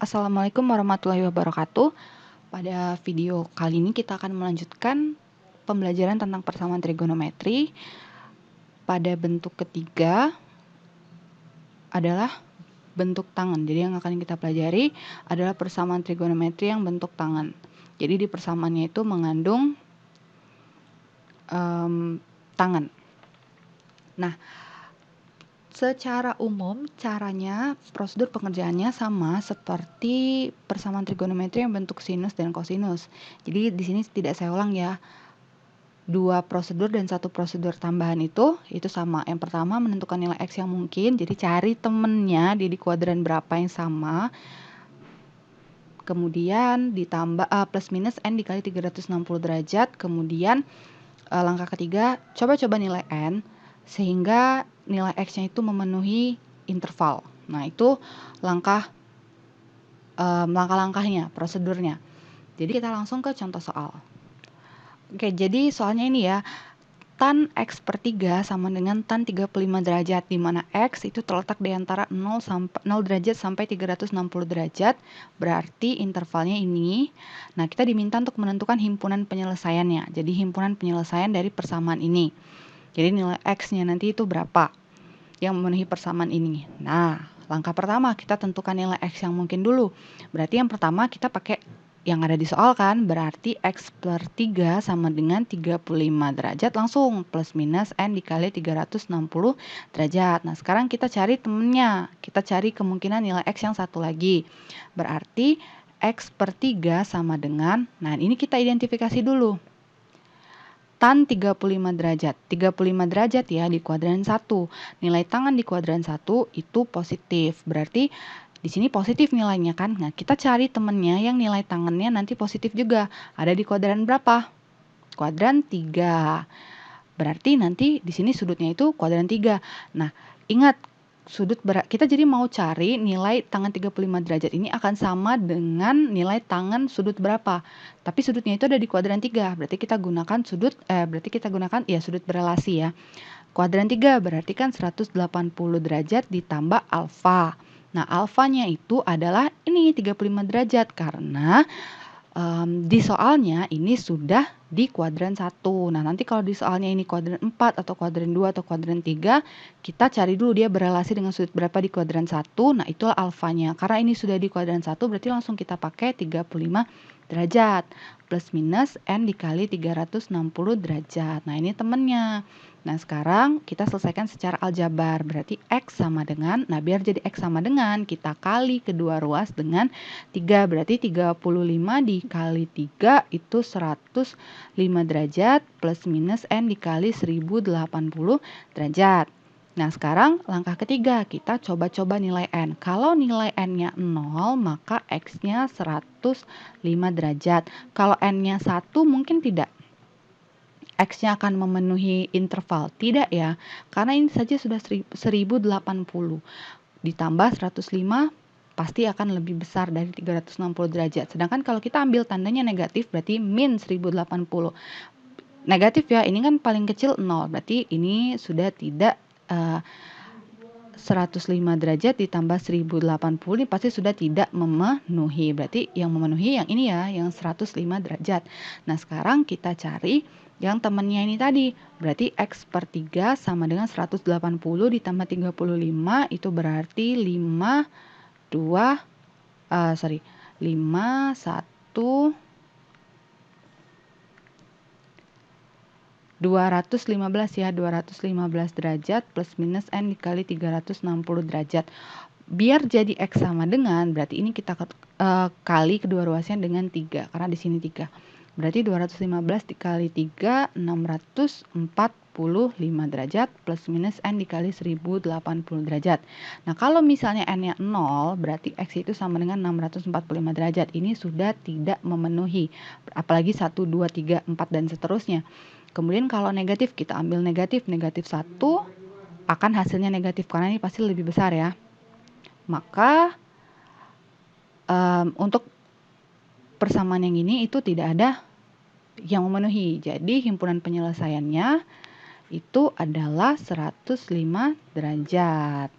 Assalamualaikum warahmatullahi wabarakatuh. Pada video kali ini kita akan melanjutkan pembelajaran tentang persamaan trigonometri. Pada bentuk ketiga adalah bentuk tangan. Jadi yang akan kita pelajari adalah persamaan trigonometri yang bentuk tangan. Jadi di persamaannya itu mengandung tangan. Nah, secara umum caranya, prosedur pengerjaannya sama seperti persamaan trigonometri yang bentuk sinus dan kosinus. Jadi di sini tidak saya ulang ya. Dua prosedur dan satu prosedur tambahan itu sama. Yang pertama menentukan nilai X yang mungkin. Jadi cari temennya di kuadran berapa yang sama. Kemudian ditambah plus minus N dikali 360 derajat. Kemudian langkah ketiga, coba-coba nilai N sehingga nilai X-nya itu memenuhi interval. Nah, itu langkah-langkahnya, prosedurnya. Jadi kita langsung ke contoh soal. Oke, jadi soalnya ini ya, tan X per 3 sama dengan tan 35 derajat, di mana X itu terletak di antara 0 derajat sampai 360 derajat, berarti intervalnya ini. Nah, kita diminta untuk menentukan himpunan penyelesaiannya. Jadi himpunan penyelesaian dari persamaan ini. Jadi nilai X-nya nanti itu berapa yang memenuhi persamaan ini. Nah, langkah pertama kita tentukan nilai X yang mungkin dulu. Berarti yang pertama kita pakai yang ada di soal kan, berarti X per 3 sama dengan 35 derajat, langsung plus minus N dikali 360 derajat. Nah, sekarang kita cari temennya. Kita cari kemungkinan nilai X yang satu lagi. Berarti X per 3 sama dengan, nah ini kita identifikasi dulu. Tan 35 derajat. 35 derajat ya di kuadran 1. Nilai tangan di kuadran 1 itu positif. Berarti di sini positif nilainya kan. Nah, kita cari temennya yang nilai tangannya nanti positif juga. Ada di kuadran berapa? Kuadran 3. Berarti nanti di sini sudutnya itu kuadran 3. Nah, ingat kita jadi mau cari nilai tangan 35 derajat ini akan sama dengan nilai tangan sudut berapa. Tapi sudutnya itu ada di kuadran 3. Berarti kita gunakan sudut berelasi ya. Kuadran 3 berarti kan 180 derajat ditambah alfa. Nah, alfanya itu adalah ini 35 derajat karena di soalnya ini sudah di kuadran 1. Nah, nanti kalau di soalnya ini kuadran 4 atau kuadran 2 atau kuadran 3, kita cari dulu dia berelasi dengan sudut berapa di kuadran 1. Nah, itulah alfanya. Karena ini sudah di kuadran 1, berarti langsung kita pakai 35 derajat. Plus minus N dikali 360 derajat. Nah, ini temennya. Nah, sekarang kita selesaikan secara aljabar. Berarti X sama dengan, nah biar jadi X sama dengan, kita kali kedua ruas dengan 3. Berarti 35 dikali 3 itu 105 derajat plus minus N dikali 1080 derajat. Nah, sekarang langkah ketiga, kita coba-coba nilai N. Kalau nilai N-nya 0, maka X-nya 105 derajat. Kalau N-nya 1 mungkin tidak. X-nya akan memenuhi interval. Tidak ya, karena ini saja sudah 1080. Ditambah 105 pasti akan lebih besar dari 360 derajat. Sedangkan kalau kita ambil tandanya negatif, berarti min 1080. Negatif ya, ini kan paling kecil 0. Berarti ini sudah tidak 105 derajat ditambah 1080 ini pasti sudah tidak memenuhi. Berarti yang memenuhi yang ini ya, yang 105 derajat. Nah, sekarang kita cari yang temannya ini tadi. Berarti X per 3 sama dengan 180 ditambah 35 itu berarti 215 ya, 215 derajat plus minus N dikali 360 derajat. Biar jadi X sama dengan, berarti ini kita kali kedua ruasnya dengan 3, karena di sini 3. Berarti 215 dikali 3, 645 derajat plus minus N dikali 1080 derajat. Nah, kalau misalnya N-nya 0, berarti X itu sama dengan 645 derajat. Ini sudah tidak memenuhi, apalagi 1, 2, 3, 4, dan seterusnya. Kemudian kalau negatif, kita ambil negatif 1 akan hasilnya negatif karena ini pasti lebih besar ya. Maka untuk persamaan yang ini itu tidak ada yang memenuhi. Jadi himpunan penyelesaiannya itu adalah 105 derajat.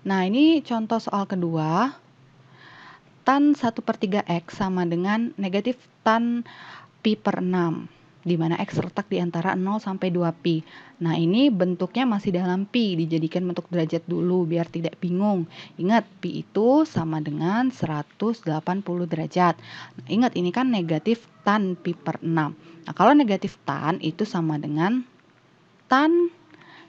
Nah, ini contoh soal kedua. Tan 1/3 X sama dengan negatif tan pi per 6, di mana X terletak di antara 0 sampai 2pi. Nah, ini bentuknya masih dalam pi, dijadikan bentuk derajat dulu biar tidak bingung. Ingat, pi itu sama dengan 180 derajat. Nah, ingat, ini kan negatif tan pi per 6. Nah, kalau negatif tan itu sama dengan tan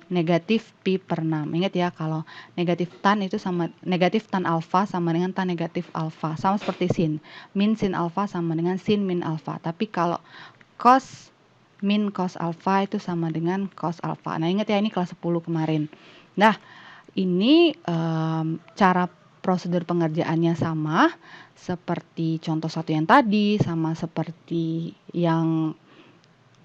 negatif pi per 6. Ingat ya, kalau negatif tan itu sama negatif tan alfa sama dengan tan negatif alfa. Sama seperti sin. Min sin alfa sama dengan sin min alfa. Tapi kalau cos min cos alfa itu sama dengan cos alfa. Nah, ingat ya, ini kelas 10 kemarin. Nah, ini cara prosedur pengerjaannya sama seperti contoh 1 yang tadi, sama seperti yang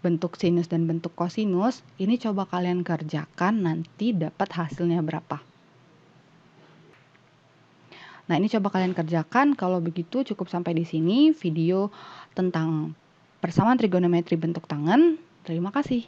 bentuk sinus dan bentuk kosinus. Ini coba kalian kerjakan, nanti dapat hasilnya berapa. Nah, ini coba kalian kerjakan. Kalau begitu cukup sampai di sini video tentang persamaan trigonometri bentuk tangen. Terima kasih.